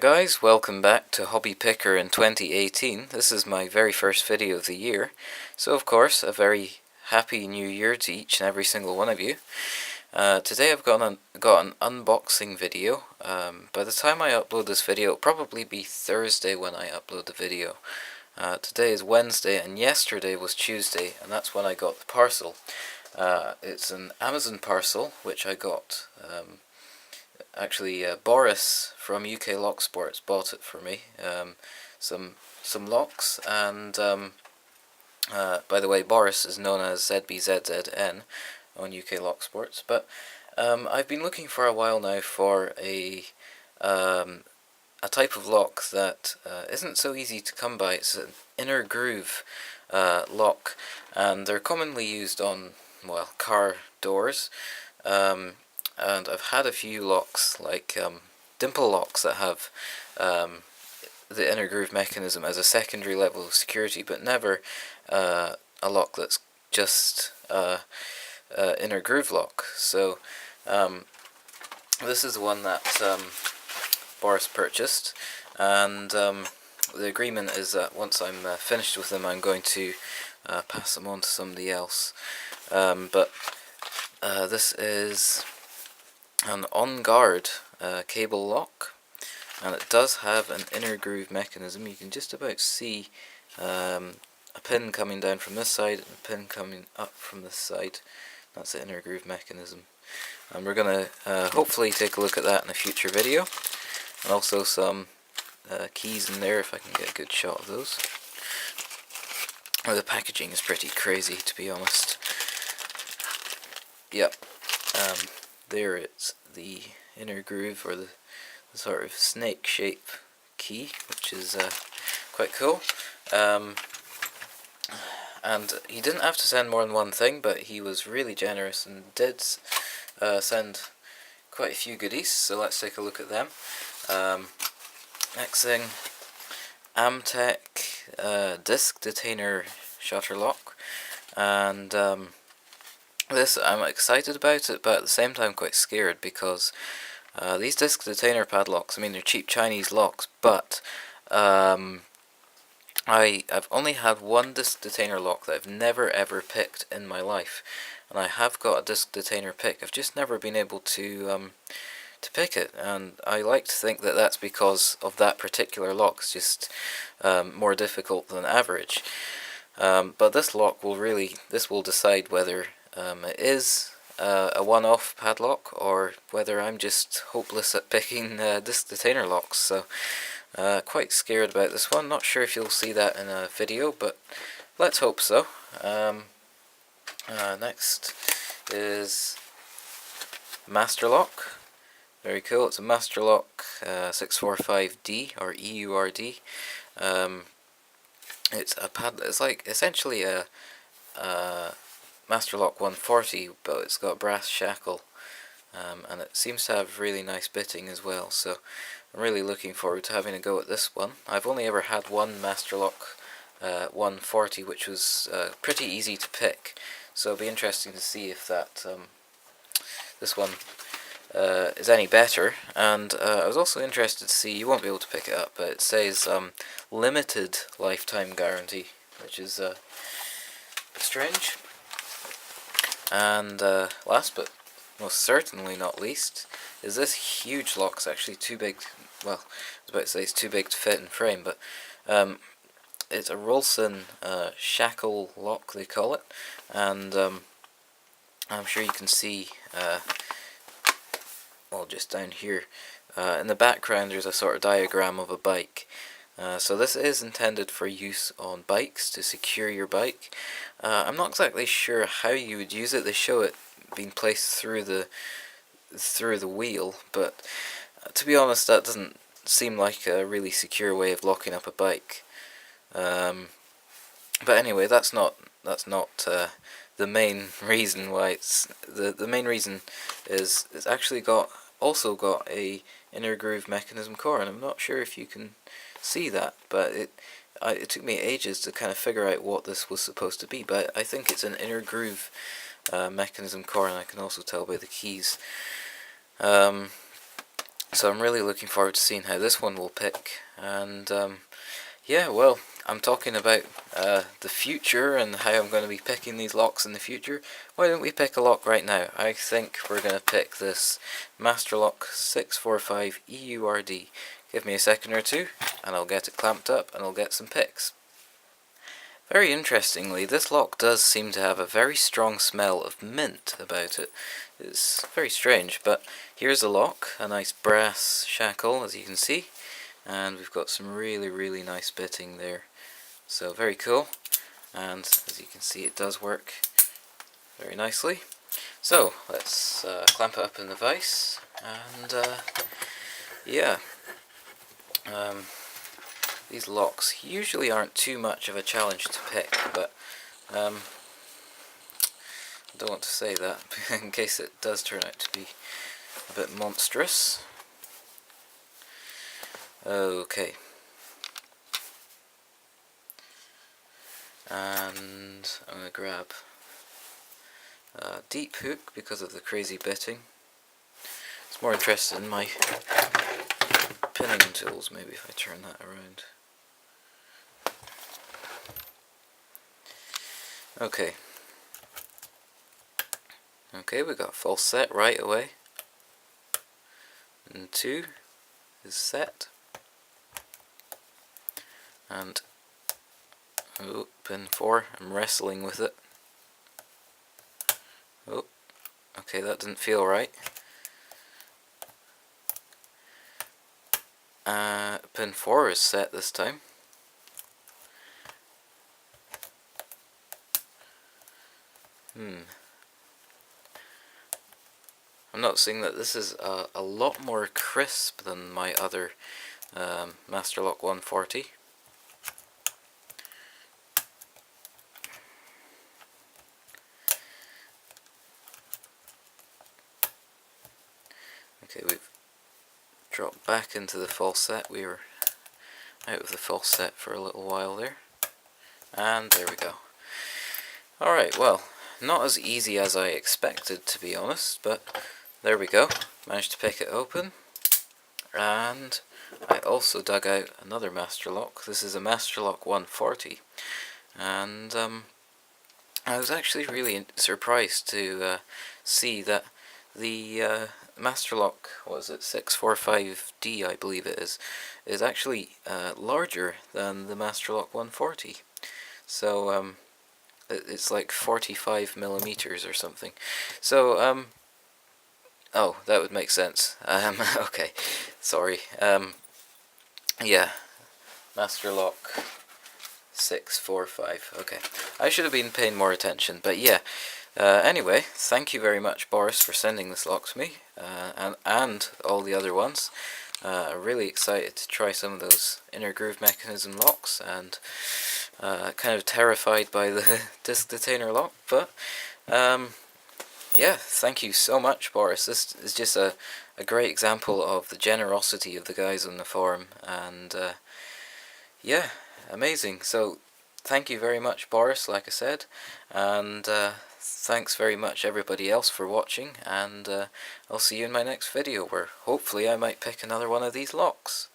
guys, welcome back to Hobby Picker in 2018. This is my very first video of the year, so of course a very happy new year to each and every single one of you. Today I've got an unboxing video. By the time I upload this video, it'll probably be Thursday when I upload the video. Today is Wednesday and yesterday was Tuesday, and that's when I got the parcel. It's an Amazon parcel which I got. Actually, Boris from uklocksports bought it for me. Some locks, and by the way, Boris is known as zbzzn on uklocksports. But I've been looking for a while now for a type of lock that isn't so easy to come by. It's an inner groove lock, and they're commonly used on, well, car doors. And I've had a few locks, like dimple locks, that have the inner groove mechanism as a secondary level of security, but never a lock that's just inner groove lock. So this is the one that Boris purchased, and the agreement is that once I'm finished with them, I'm going to pass them on to somebody else. But this is an on-guard cable lock, and it does have an inner groove mechanism. You can just about see a pin coming down from this side and a pin coming up from this side. That's the inner groove mechanism, and we're going to hopefully take a look at that in a future video, and also some keys in there if I can get a good shot of those. The packaging is pretty crazy, to be honest. Yep. There it's the inner groove, or the sort of snake shape key, which is quite cool. And he didn't have to send more than one thing, but he was really generous and did send quite a few goodies, so let's take a look at them. Next thing, Amtech disc detainer shutter lock, and this, I'm excited about it, but at the same time quite scared, because these disc detainer padlocks, I mean, they're cheap Chinese locks, but I've only had one disc detainer lock that I've never ever picked in my life, and I have got a disc detainer pick. I've just never been able to pick it, and I like to think that that's because of that particular lock. It's just more difficult than average. But this lock will decide whether it is a one-off padlock, or whether I'm just hopeless at picking disc detainer locks. So quite scared about this one. Not sure if you'll see that in a video, but let's hope so. Next is Master Lock. Very cool. It's a Master Lock 645D, or EURD. It's a it's like essentially a Master Lock 140, but it's got brass shackle, and it seems to have really nice bitting as well, so I'm really looking forward to having a go at this one. I've only ever had one Master Lock 140, which was pretty easy to pick, so it'll be interesting to see if that this one is any better. And I was also interested to see, you won't be able to pick it up, but it says limited lifetime guarantee, which is strange. And last but most certainly not least is this huge lock. It's actually too big, well, I was about to say it's too big to fit in frame, but it's a Rolson shackle lock, they call it, and I'm sure you can see, well, just down here in the background there's a sort of diagram of a bike. So this is intended for use on bikes, to secure your bike. I'm not exactly sure how you would use it. They show it being placed through the wheel, but to be honest, that doesn't seem like a really secure way of locking up a bike. But anyway, that's not the main reason why it's the main reason is it's actually also got a inner groove mechanism core, and I'm not sure if you can see that, but it took me ages to kind of figure out what this was supposed to be, but I think it's an inner groove mechanism core, and I can also tell by the keys. So I'm really looking forward to seeing how this one will pick. And yeah, well, I'm talking about the future and how I'm going to be picking these locks in the future. Why don't we pick a lock right now? I think we're going to pick this Master Lock 645 EURD. Give me a second or two and I'll get it clamped up and I'll get some picks. Very interestingly, this lock does seem to have a very strong smell of mint about it. It's very strange, but here's the lock, a nice brass shackle as you can see, and we've got some really nice bitting there. So very cool, and as you can see it does work very nicely. So let's clamp it up in the vise, and yeah. These locks usually aren't too much of a challenge to pick, but I don't want to say that in case it does turn out to be a bit monstrous. Okay. And I'm going to grab a deep hook because of the crazy bitting. It's more interested in my pinning tools, maybe if I turn that around. Okay. Okay, we got full set right away. And 2 is set. And oh, pin 4, I'm wrestling with it. Oh, okay, that didn't feel right. Pin 4 is set this time. I'm noticing that this is a lot more crisp than my other Master Lock 140. Okay, we've dropped back into the full set. We were out of the full set for a little while there. And there we go. Alright, well, not as easy as I expected, to be honest, but there we go. Managed to pick it open. And I also dug out another Master Lock. This is a Master Lock 140. And I was actually really surprised to see that the Master Lock, was it 645D, I believe it is actually larger than the Master Lock 140. So it's like 45 millimeters or something. So oh, that would make sense. Okay, sorry. Yeah, Master Lock 645. Okay, I should have been paying more attention, but yeah. Anyway, thank you very much, Boris, for sending this lock to me, and all the other ones. Really excited to try some of those inner groove mechanism locks, and kind of terrified by the disc detainer lock, but yeah, thank you so much, Boris. This is just a great example of the generosity of the guys on the forum, and yeah, amazing. So thank you very much, Boris, like I said, and thanks very much everybody else for watching, and I'll see you in my next video where hopefully I might pick another one of these locks.